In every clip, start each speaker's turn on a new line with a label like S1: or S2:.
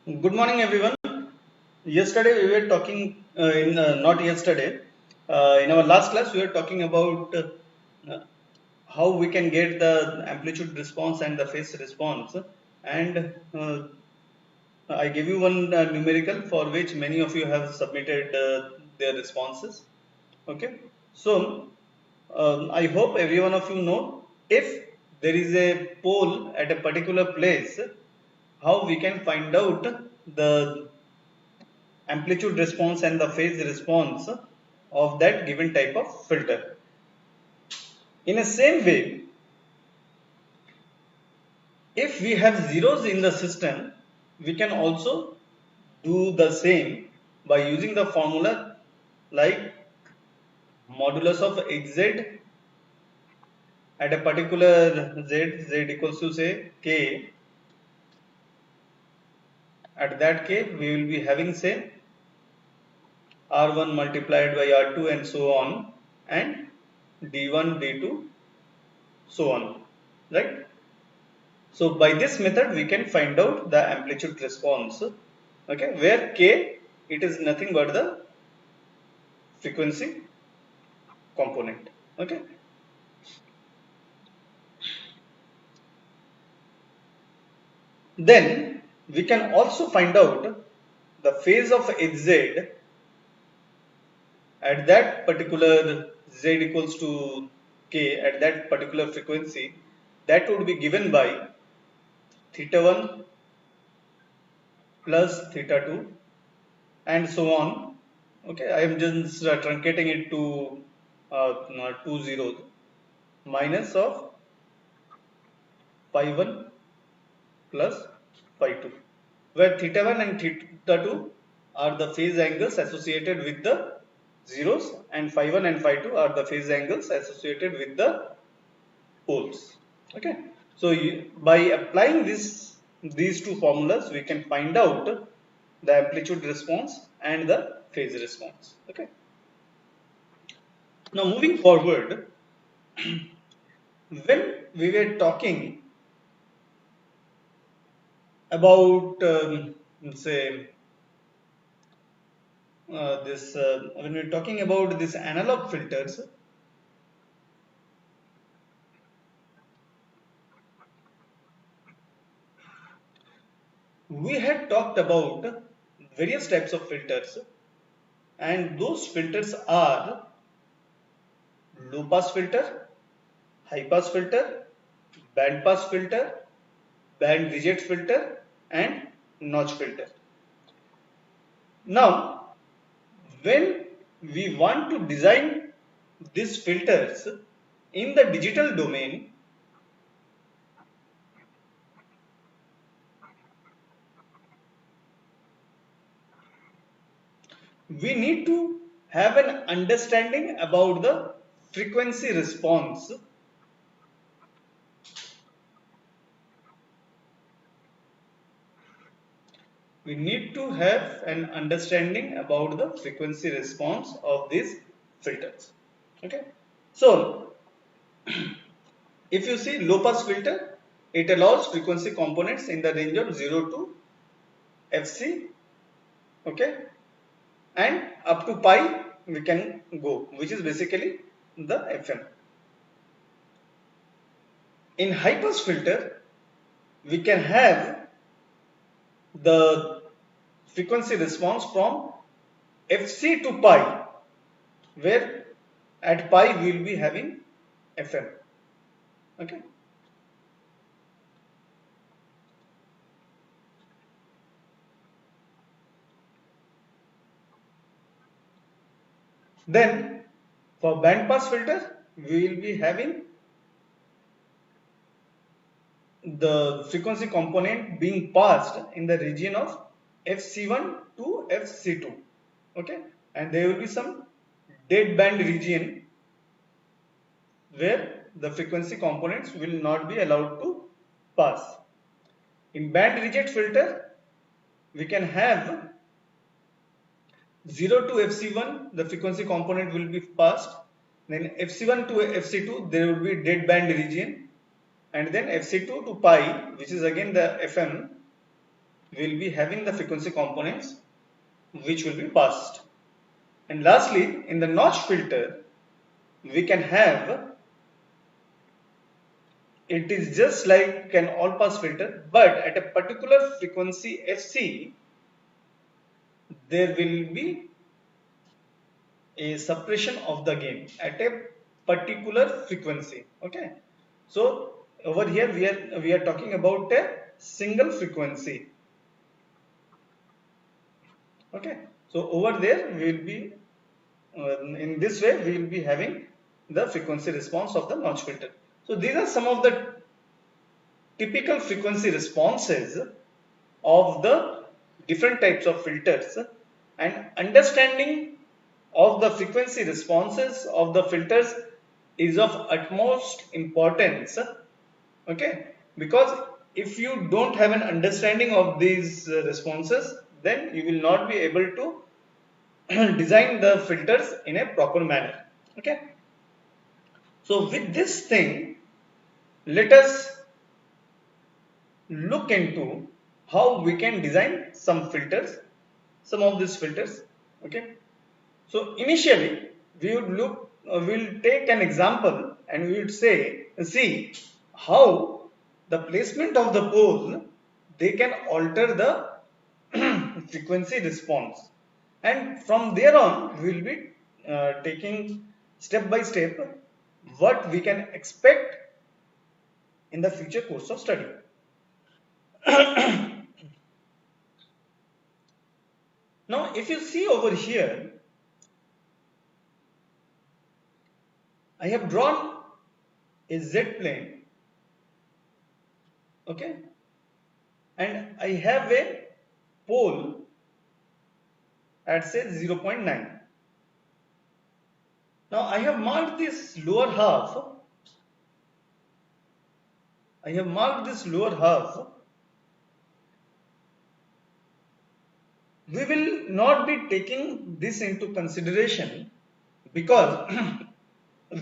S1: Good morning, everyone. Yesterday we were talking not yesterday. In our last class, we were talking about how we can get the amplitude response and the phase response. And I gave you one numerical for which many of you have submitted their responses. Okay, so I hope every one of you know if there is a pole at a particular place, how we can find out the amplitude response and the phase response of that given type of filter. In the same way, if we have zeros in the system, we can also do the same by using the formula like modulus of hz at a particular z equals to say k. At that k, we will be having say r1 multiplied by r2 and so on, and d1 d2 so on, right? So by this method we can find out the amplitude response, okay, where k, it is nothing but the frequency component. Okay, then we can also find out the phase of hz at that particular z equals to k at that particular frequency. That would be given by theta 1 plus theta 2 and so on. Okay, I am just truncating it to 2 zeros minus of phi 1 plus phi 2, where theta 1 and theta 2 are the phase angles associated with the zeros, and phi 1 and phi 2 are the phase angles associated with the poles. Okay, so by applying these two formulas, we can find out the amplitude response and the phase response. Okay, now moving forward, when we were talking about say this when we're talking about this analog filters, we had talked about various types of filters, and those filters are low pass filter, high pass filter, band pass filter, band reject filter, and notch filter. Now when we want to design these filters in the digital domain, we need to have an understanding about the frequency response. We need to have an understanding about the frequency response of these filters. Okay, so if you see low pass filter, it allows frequency components in the range of 0 to fc, okay, and up to pi we can go, which is basically the fm. In high pass filter, we can have the frequency response from fc to pi, where at pi we will be having fm. Okay, then for band pass filter we will be having the frequency component being passed in the region of fc1 to fc2. Okay, and there will be some dead band region where the frequency components will not be allowed to pass. In band reject filter, we can have 0 to fc1, the frequency component will be passed. Then fc1 to fc2, there will be dead band region, and then fc2 to pi, which is again the fm, we will be having the frequency components which will be passed. And lastly, in the notch filter, we can have, it is just like an all pass filter, but at a particular frequency FC, there will be a suppression of the gain at a particular frequency. Okay, so over here we are talking about a single frequency. Okay, so over there we will be in this way we will be having the frequency response of the notch filter. So these are some of the typical frequency responses of the different types of filters, and understanding of the frequency responses of the filters is of utmost importance. Okay, because if you don't have an understanding of these responses, then you will not be able to design the filters in a proper manner. Okay, so with this thing, let us look into how we can design some filters, some of these filters. Okay, so initially we would we'll take an example and we would see how the placement of the pole, they can alter the frequency response, and from there on we will be taking step by step what we can expect in the future course of study. Now if you see over here, I have drawn a Z plane, okay, and I have a pole at say 0.9. Now I have marked this lower half. We will not be taking this into consideration because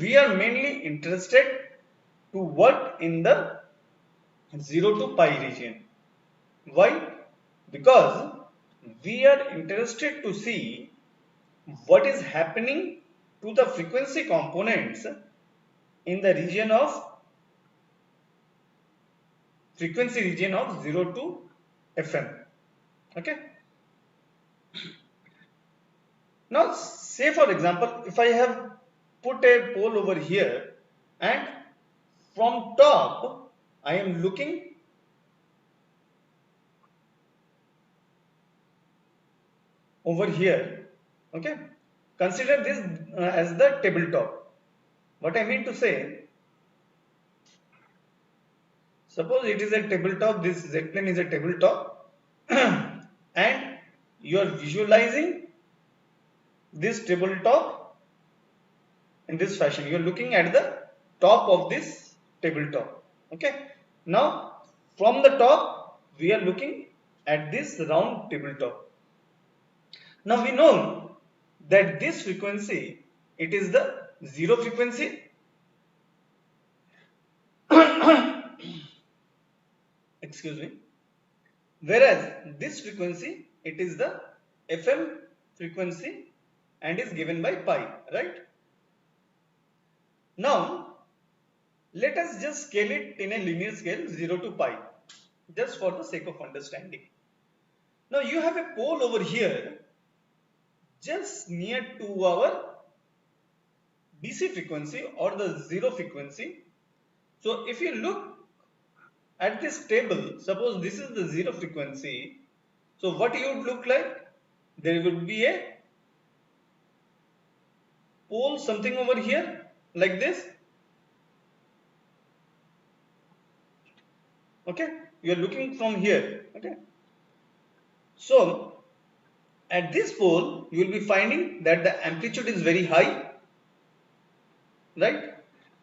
S1: we are mainly interested to work in the 0 to pi region. Why? Because we are interested to see what is happening to the frequency components in the region of 0 to Fm. Okay. Now say for example, if I have put a pole over here and from top I am looking over here. Okay, consider this as the tabletop. What I mean to say, suppose it is a tabletop, this Z plane is a tabletop and you are visualizing this tabletop in this fashion. You are looking at the top of this tabletop. Okay, now from the top we are looking at this round tabletop. Now we know that this frequency, it is the 0 frequency. Excuse me. Whereas this frequency, it is the FM frequency and is given by pi, right? Now let us just scale it in a linear scale 0 to pi, just for the sake of understanding. Now you have a pole over here just near to our DC frequency or the 0 frequency. So if you look at this table, suppose this is the 0 frequency, so what you would look like? There would be a pole something over here like this. Okay, you are looking from here. Okay, so at this pole you will be finding that the amplitude is very high, right?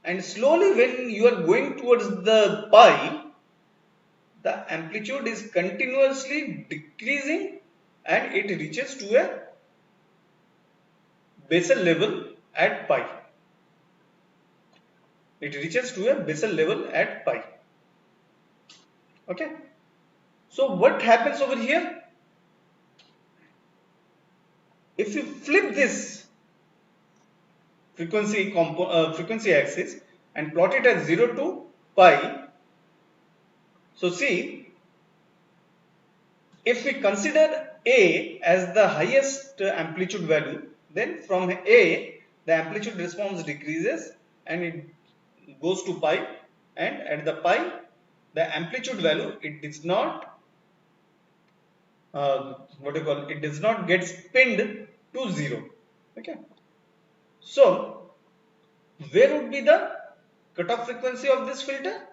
S1: And slowly when you are going towards the pi, the amplitude is continuously decreasing and it reaches to a basal level at pi. It reaches to a basal level at pi. Okay. So what happens over here? If you flip this frequency axis and plot it as 0 to pi, so see, if we consider A as the highest amplitude value, then from A the amplitude response decreases and it goes to pi, and at the pi the amplitude value, it does not it does not get pinned to 0. Okay, so where would be the cutoff frequency of this filter?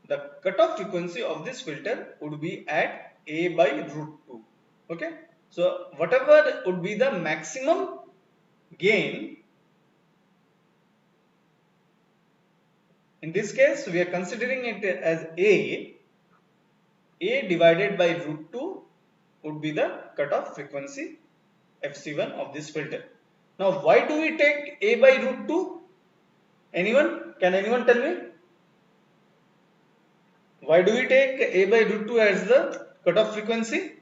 S1: The cutoff frequency of this filter would be at A by root 2. Okay, so whatever would be the maximum gain, in this case we are considering it as A divided by root 2 would be the cutoff frequency FC1 of this filter. Now why do we take A by root 2? Anyone? Can anyone tell me? Why do we take A by root 2 as the cutoff frequency?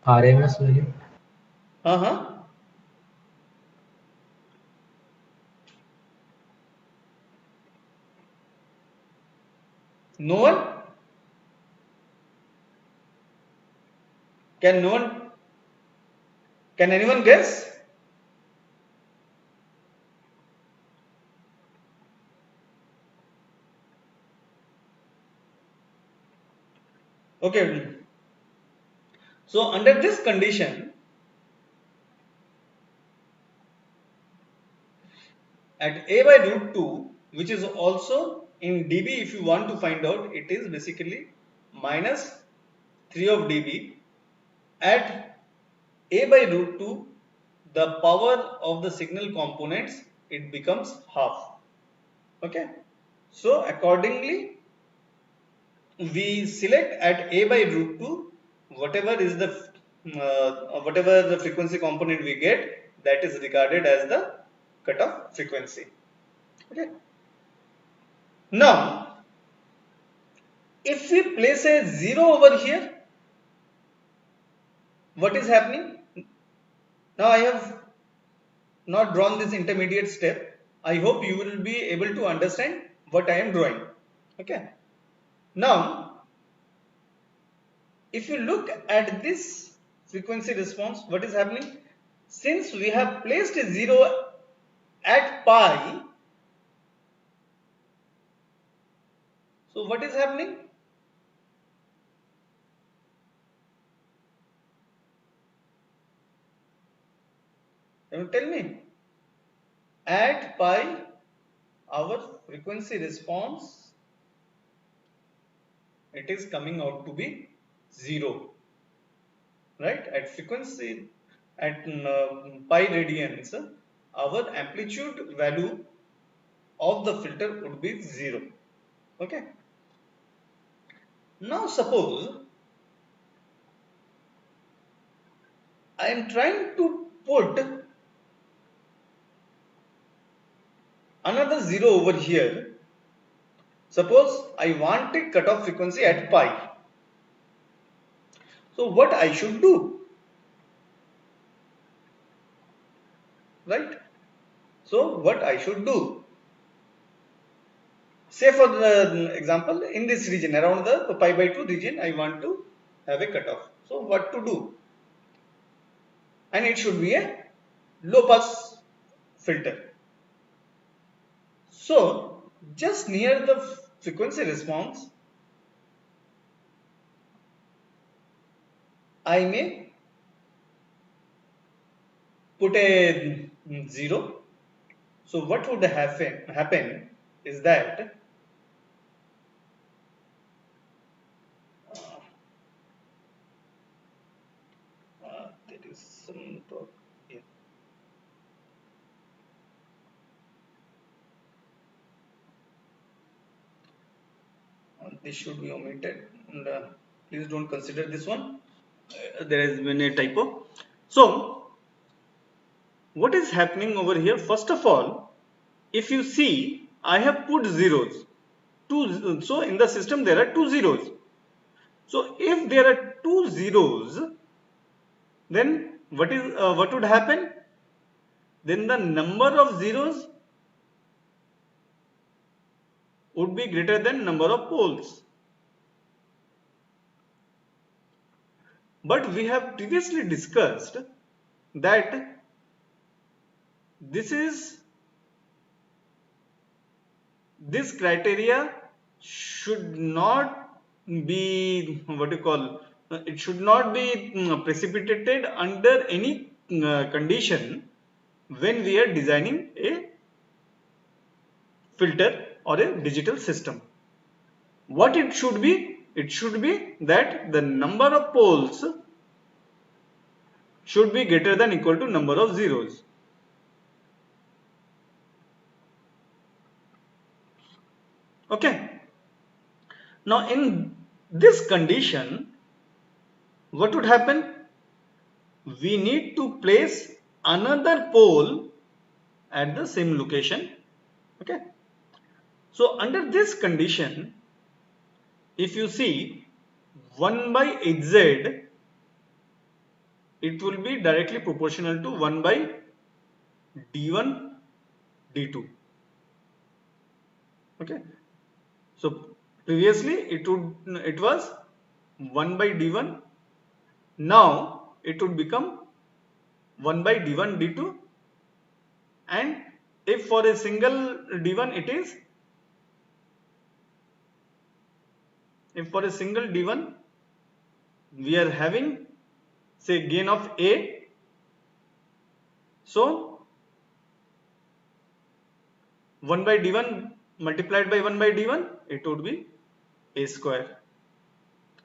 S2: RMS value.
S1: No one? Can no one? Can anyone guess? Okay. So under this condition, at A by root 2, which is also in dB, if you want to find out, it is basically minus 3 of dB. At A by root 2, the power of the signal components, it becomes half. Okay, so accordingly we select at A by root 2 whatever is the whatever the frequency component we get, that is regarded as the cutoff frequency. Okay, now if we place a 0 over here, what is happening? Now I have not drawn this intermediate step. I hope you will be able to understand what I am drawing. Okay, now if you look at this frequency response, what is happening? Since we have placed a 0 at pi, so what is happening? Can you tell me? At pi, our frequency response, it is coming out to be 0, right? At frequency, at pi radians, our amplitude value of the filter would be 0. Okay, now suppose I am trying to put another 0 over here. Suppose I want a cutoff frequency at pi. So what I should do? Right? So what I should do? Say for the example, in this region, around the pi by 2 region, I want to have a cutoff. So what to do? And it should be a low pass filter. So just near the frequency response, I may put a 0. So what would happen is that there is some talk here. This should be omitted, and please don't consider this one. There has been a typo. So what is happening over here? First of all, if you see, I have put zeros. two. So in the system there are two zeros. So if there are two zeros, then what would happen? Then the number of zeros would be greater than number of poles. But we have previously discussed that this criteria should not be it should not be precipitated under any condition when we are designing a filter or a digital system. What it should be? It should be that the number of poles should be greater than equal to number of zeros. Okay. Now in this condition, what would happen? We need to place another pole at the same location. Okay. So under this condition, if you see 1 by hz, it will be directly proportional to 1 by d1 d2. Okay. So previously it was 1 by d1. Now it would become 1 by d1 d2, and if for a single d1 it is, if for a single d1 we are having say gain of a, so 1 by d1 multiplied by 1 by d1, it would be a square.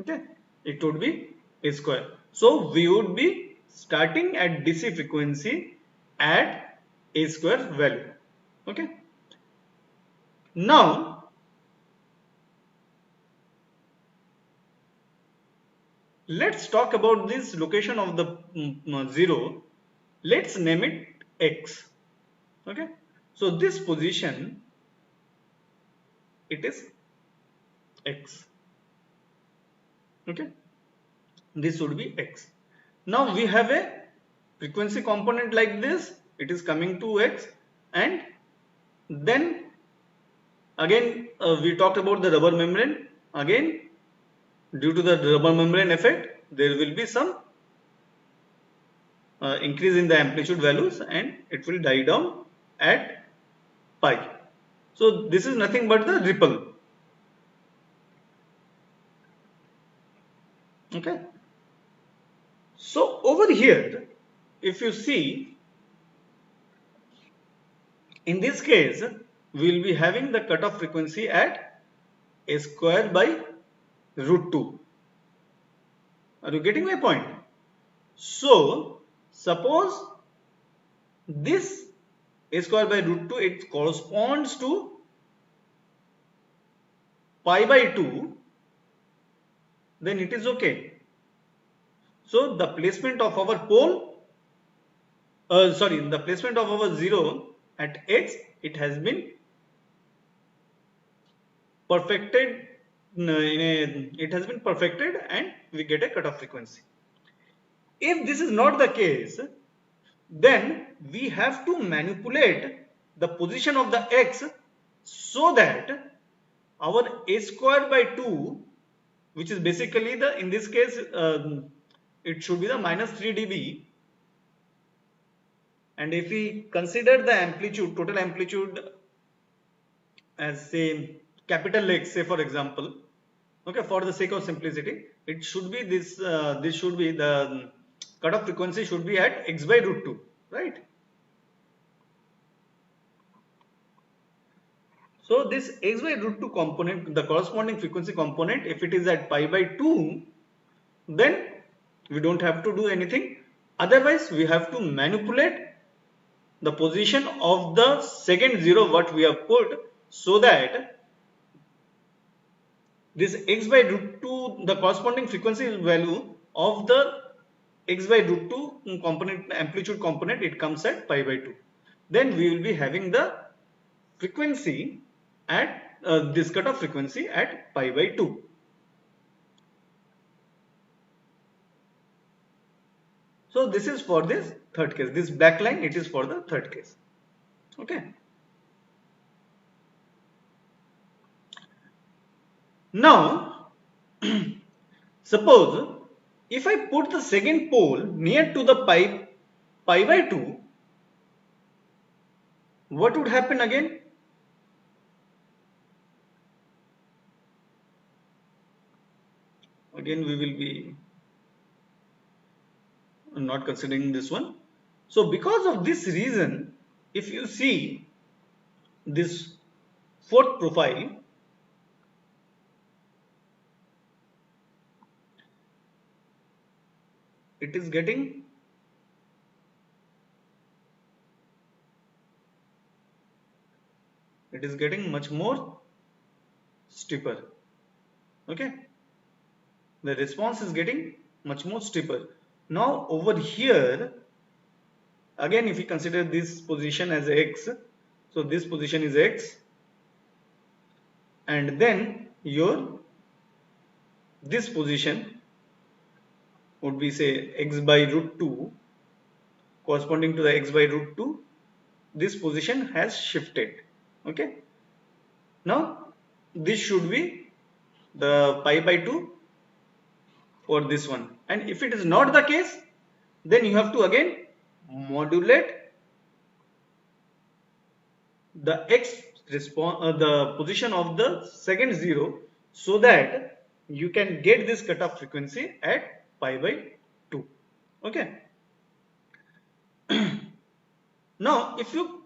S1: Okay, it would be a square. So we would be starting at DC frequency at a square value. Okay. Now let's talk about this location of the zero. Let's name it x. Okay. So this position, it is x. Okay. This would be x. Now we have a frequency component like this. It is coming to x, and then again we talked about the rubber membrane. Again, due to the rubber membrane effect, there will be some increase in the amplitude values, and it will die down at pi. So this is nothing but the ripple. Okay. So over here, if you see, in this case, we will be having the cutoff frequency at a square by root 2. Are you getting my point? So suppose this a square by root 2, it corresponds to pi by 2, then it is okay. So the placement of our pole, the placement of our zero at x, it has been perfected. It has been perfected, and we get a cutoff frequency. If this is not the case, then we have to manipulate the position of the x so that our a square by 2, which is basically the, in this case it should be the minus 3 dB, and if we consider the amplitude, total amplitude as say capital X, say for example, okay, for the sake of simplicity, it should be this, this should be the cutoff frequency should be at x by root 2, right? So this x by root 2 component, the corresponding frequency component, if it is at pi by 2, then we don't have to do anything. Otherwise, we have to manipulate the position of the second zero what we have put, so that this x by root 2, the corresponding frequency value of the x by root 2 component, amplitude component, it comes at pi by 2. Then we will be having the frequency at this cutoff frequency at pi by 2. So this is for this third case. This black line, it is for the third case. Okay. Now, suppose if I put the second pole near to the pi by 2, what would happen again? Again, we will be not considering this one. So because of this reason, if you see this fourth profile, it is getting much more steeper. Okay, the response is getting much more steeper. Now over here, again if we consider this position as x, so this position is x, and then this position would be say x by root 2, corresponding to the x by root 2, this position has shifted. Okay, now this should be the pi by 2 for this one, and if it is not the case, then you have to again modulate the the position of the second zero, so that you can get this cutoff frequency at pi by 2. Okay. Now if you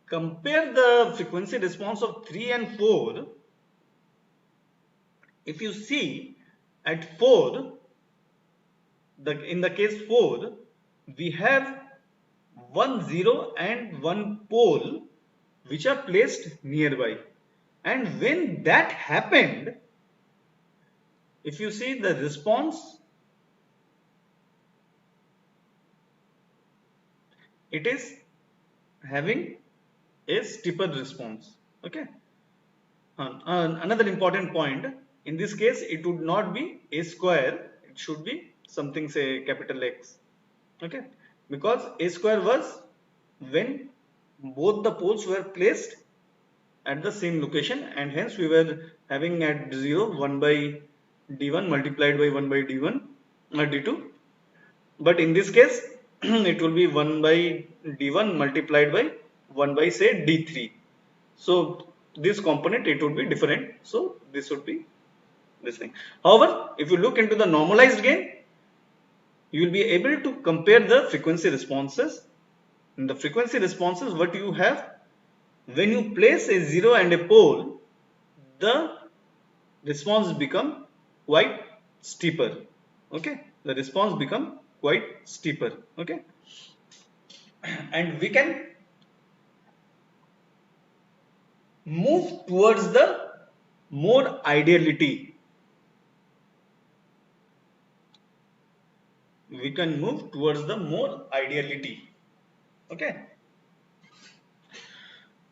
S1: compare the frequency response of 3 and 4, if you see at 4, in the case 4, we have one zero and one pole which are placed nearby, and when that happened, if you see the response, it is having a steeper response. Okay. Another important point, in this case it would not be a square, it should be something say capital X. Okay, because a square was when both the poles were placed at the same location, and hence we were having at 0 1 by d1 multiplied by 1 by d1 or d2, but in this case it will be 1 by d1 multiplied by 1 by say d3. So this component, it would be different, so this would be this thing. However, if you look into the normalized gain, you will be able to compare the frequency responses. In the frequency responses, what you have, when you place a zero and a pole, the response become quite steeper. Okay, the response become quite steeper. Okay, and we can move towards the more ideality. We can move towards the more ideality. Okay,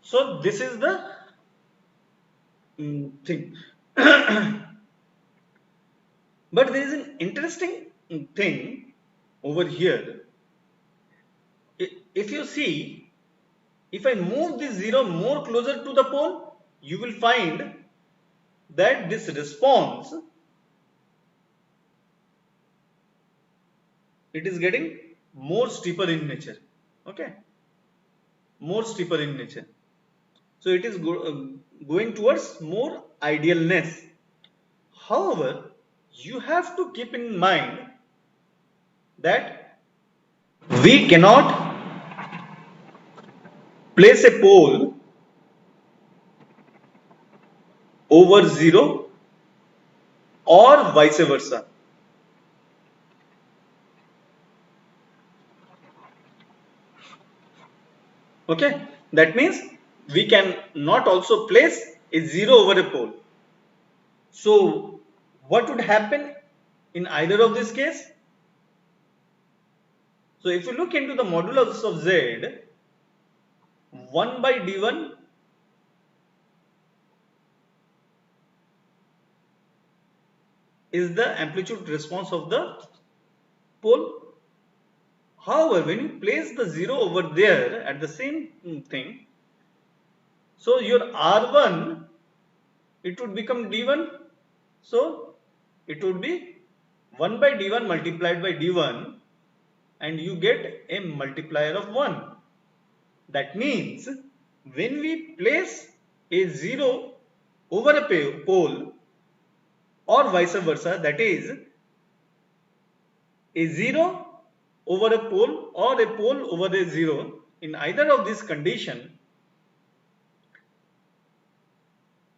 S1: so this is the thing. But there is an interesting thing over here. If you see, if I move this zero more closer to the pole, you will find that this response, it is getting more steeper in nature. Okay, more steeper in nature. So it is going towards more idealness. However, you have to keep in mind that we cannot place a pole over 0 or vice versa. Okay, that means we can not also place a 0 over a pole. So what would happen in either of this case? So if you look into the modulus of z, 1 by d1 is the amplitude response of the pole. However, when you place the 0 over there at the same thing, so your R1, it would become D1. So it would be 1 by D1 multiplied by D1, and you get a multiplier of 1. That means when we place a 0 over a pole or vice versa, that is a 0 over a pole or a pole over a 0, in either of these condition,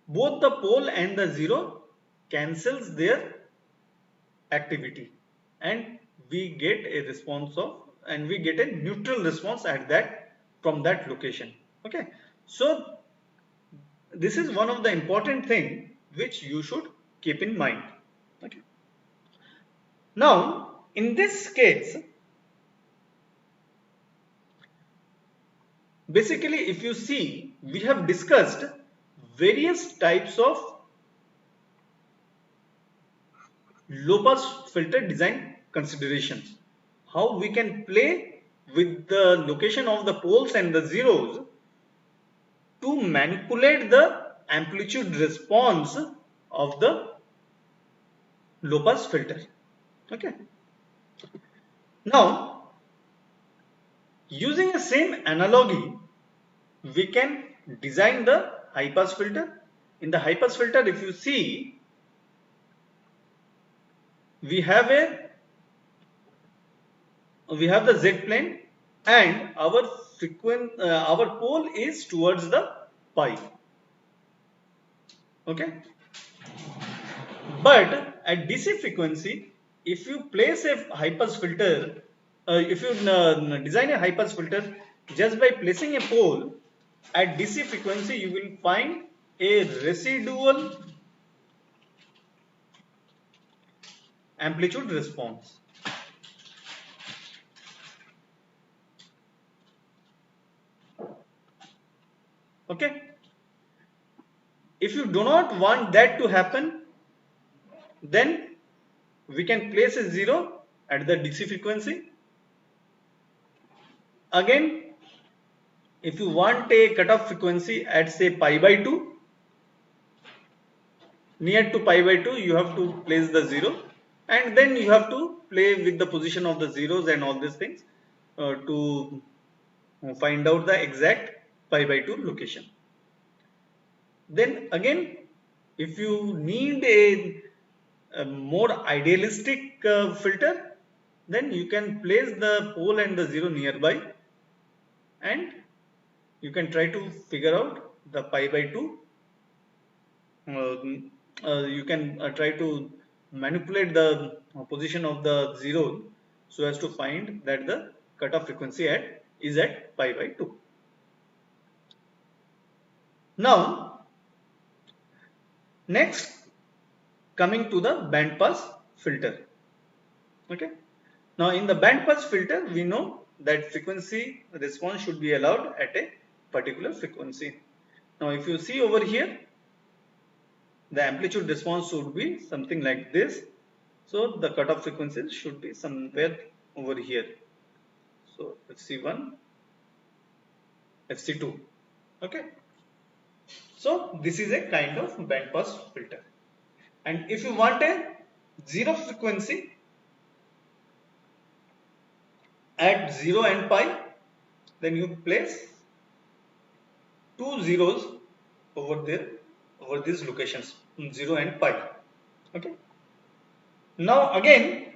S1: both the pole and the 0 cancels their activity, and we get a response of, and we get a neutral response at that, from that location. Okay, so this is one of the important thing which you should keep in mind. Okay, now in this case, basically if you see, we have discussed various types of low pass filter design considerations, how we can play with the location of the poles and the zeros to manipulate the amplitude response of the low pass filter. Okay, now using the same analogy, we can design the high pass filter. In the high pass filter, if you see, we have the Z plane, and our pole is towards the pi. Okay, but at DC frequency, if you place a high pass filter, if you design a high pass filter just by placing a pole at DC frequency, you will find a residual amplitude response. Okay, if you do not want that to happen, then we can place a 0 at the DC frequency. Again, if you want a cutoff frequency at say pi by 2, near to pi by 2, you have to place the 0, and then you have to play with the position of the zeros and all these things to find out the exact pi by 2 location. Then again, if you need a more idealistic filter, then you can place the pole and the 0 nearby, and you can try to figure out the pi by 2. You can try to manipulate the position of the 0 so as to find that the cutoff frequency is at pi by 2. Now, next, coming to the band pass filter. Okay, now in the band pass filter, we know that frequency response should be allowed at a particular frequency. Now if you see over here, the amplitude response should be something like this. So the cutoff frequencies should be somewhere over here. So FC1, FC2. Okay, so this is a kind of band pass filter. And if you want a zero frequency at 0 and pi, then you place two zeros over there, over these locations, 0 and pi. Okay, now again,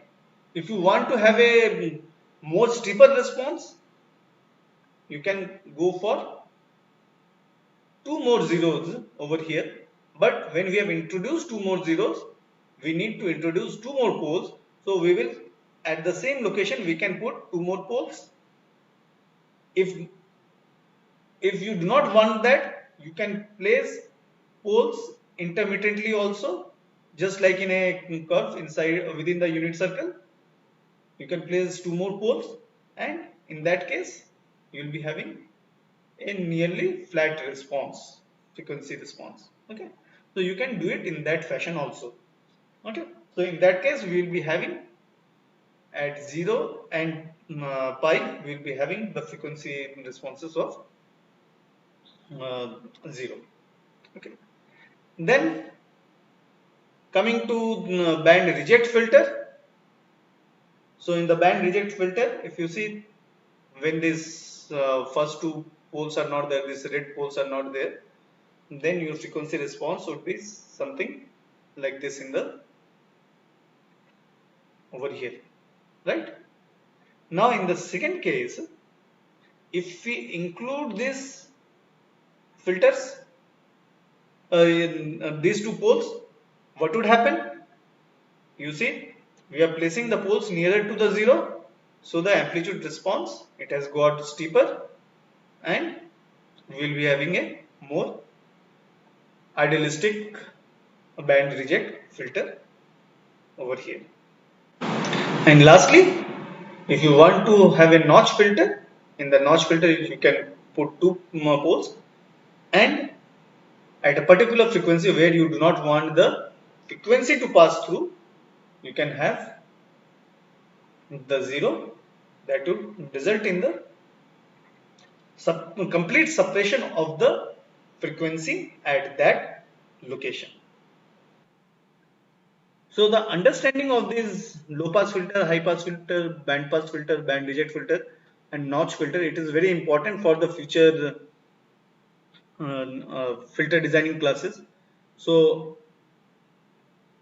S1: if you want to have a more steeper response, you can go for two more zeros over here. But when we have introduced two more zeros, we need to introduce two more poles. So we will, at the same location, we can put two more poles. If you do not want that, you can place poles intermittently also, just like in a curve inside within the unit circle. You can place two more poles, and in that case, you will be having a nearly flat response, frequency response. Okay, so you can do it in that fashion also. Okay, so in that case we will be having at 0 and pi, we will be having the frequency responses of 0. Okay, then coming to band reject filter. So in the band reject filter, if you see, when these first two poles are not there, these red poles are not there, then your frequency response would be something like this in the over here, right? Now in the second case, if we include these filters in these two poles, what would happen? You see, we are placing the poles nearer to the zero, so the amplitude response, it has got steeper, and we will be having a more idealistic band reject filter over here. And lastly, if you want to have a notch filter, in the notch filter you can put two poles, and at a particular frequency where you do not want the frequency to pass through, you can have the zero, that would result in the complete suppression of the frequency at that location. So the understanding of these low pass filter, high pass filter, band reject filter, and notch filter, it is very important for the future filter designing classes. So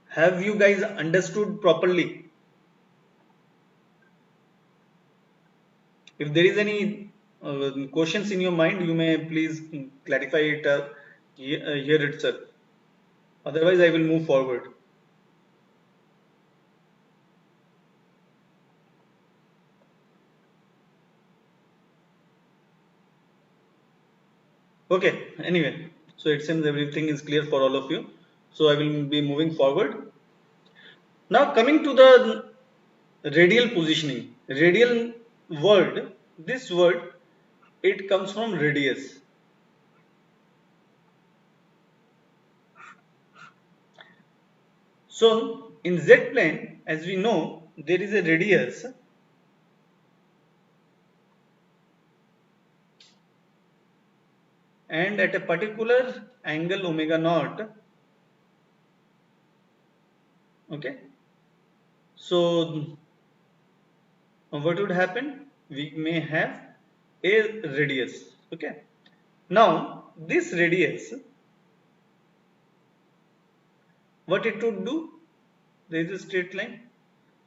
S1: have you guys understood properly? If there is any questions in your mind, you may please clarify it here itself. Otherwise, I will move forward. Okay, anyway, so it seems everything is clear for all of you. So I will be moving forward. Now coming to the radial positioning. Radial word, this word, it comes from radius. So in Z plane, as we know, there is a radius, and at a particular angle omega naught, okay, so what would happen? We may have a radius, okay. Now this radius, what it would do? There is a straight line.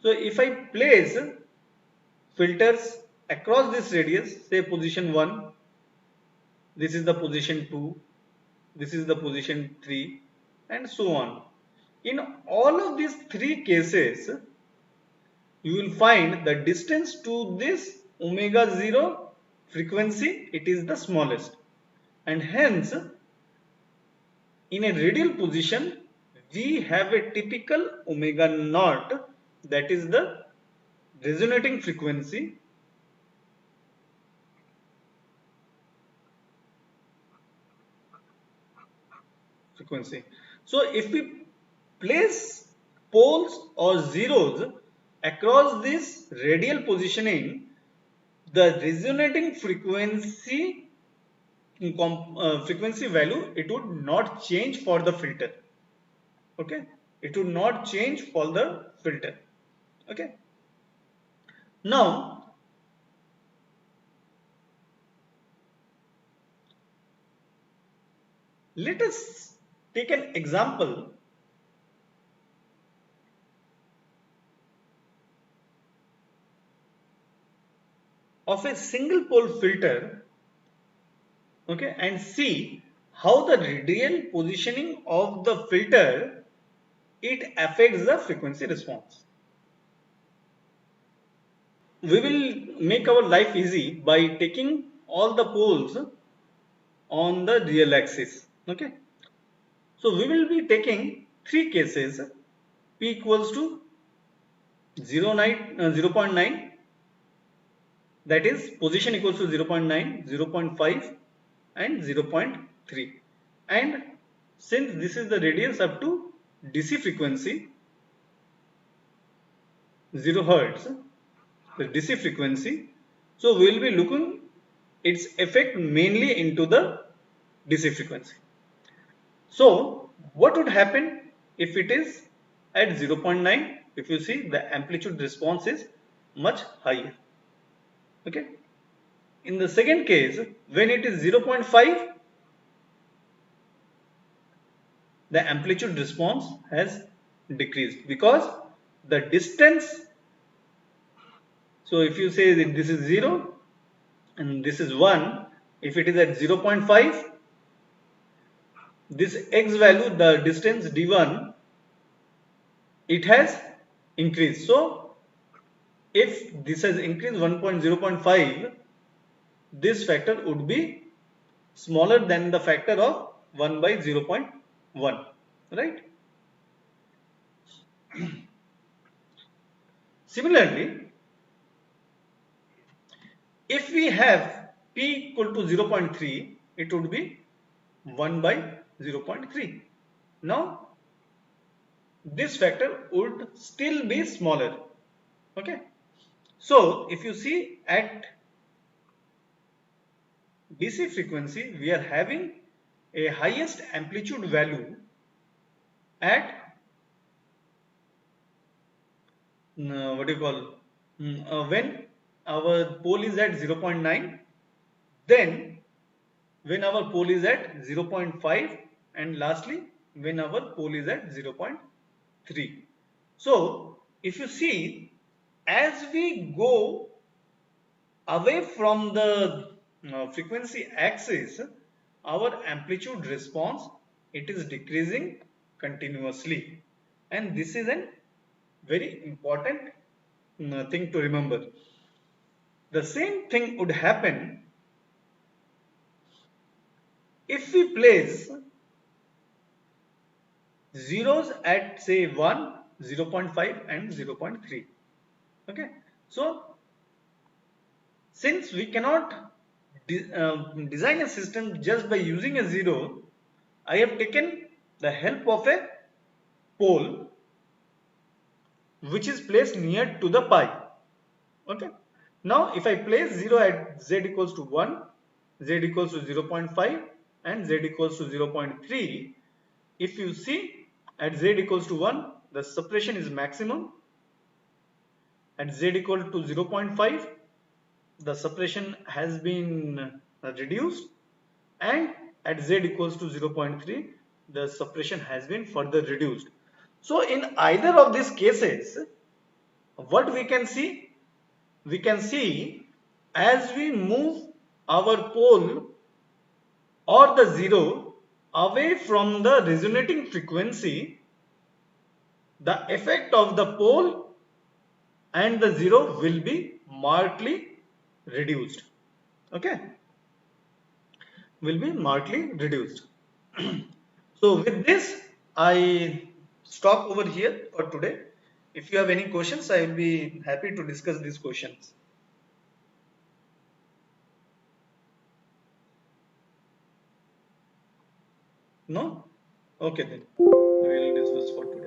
S1: So if I place filters across this radius, say position 1, this is the position 2, this is the position 3, and so on. In all of these three cases, you will find the distance to this omega 0 frequency, it is the smallest, and hence in a radial position we have a typical omega naught, that is the resonating frequency, So if we place poles or zeros across this radial positioning, the resonating frequency value, it would not change for the filter. Okay, it would not change for the filter. Okay, now let us take an example of a single pole filter, okay, and see how the radial positioning of the filter, it affects the frequency response. We will make our life easy by taking all the poles on the real axis. Okay, so we will be taking three cases: p equals to 0.9, that is position equals to 0.9, 0.5 and 0.3, and since this is the radius up to DC frequency, 0 hertz, the DC frequency. So we will be looking its effect mainly into the DC frequency. So what would happen if it is at 0.9? If you see, the amplitude response is much higher. Okay. In the second case, when it is 0.5, the amplitude response has decreased because the distance. So if you say that this is 0 and this is 1, if it is at 0.5, this x value, the distance d1, it has increased. So if this has increased 0.5, this factor would be smaller than the factor of 1 by 0.1, right? Similarly, if we have p equal to 0.3, it would be 1 by 0.3. Now, this factor would still be smaller. Okay. So, if you see at DC frequency, we are having a highest amplitude value at what do you call when our pole is at 0.9, then when our pole is at 0.5, and lastly when our pole is at 0.3. So if you see, as we go away from the frequency axis, our amplitude response, it is decreasing continuously, and this is a very important thing to remember. The same thing would happen if we place zeros at say 1, 0.5 and 0.3. Okay. So since we cannot design a system just by using a zero, I have taken the help of a pole which is placed near to the pi. Okay. Now if I place 0 at z equals to 1, z equals to 0.5 and z equals to 0.3, if you see at z equals to 1, the suppression is maximum. At z equal to 0.5, the suppression has been reduced, and at z equals to 0.3, the suppression has been further reduced. So in either of these cases, what we can see? We can see as we move our pole or the zero away from the resonating frequency, the effect of the pole and the zero will be markedly reduced. Okay, will be markedly reduced. So with this, I stop over here for today. If you have any questions, I will be happy to discuss these questions. No? Okay then. We will discuss for today.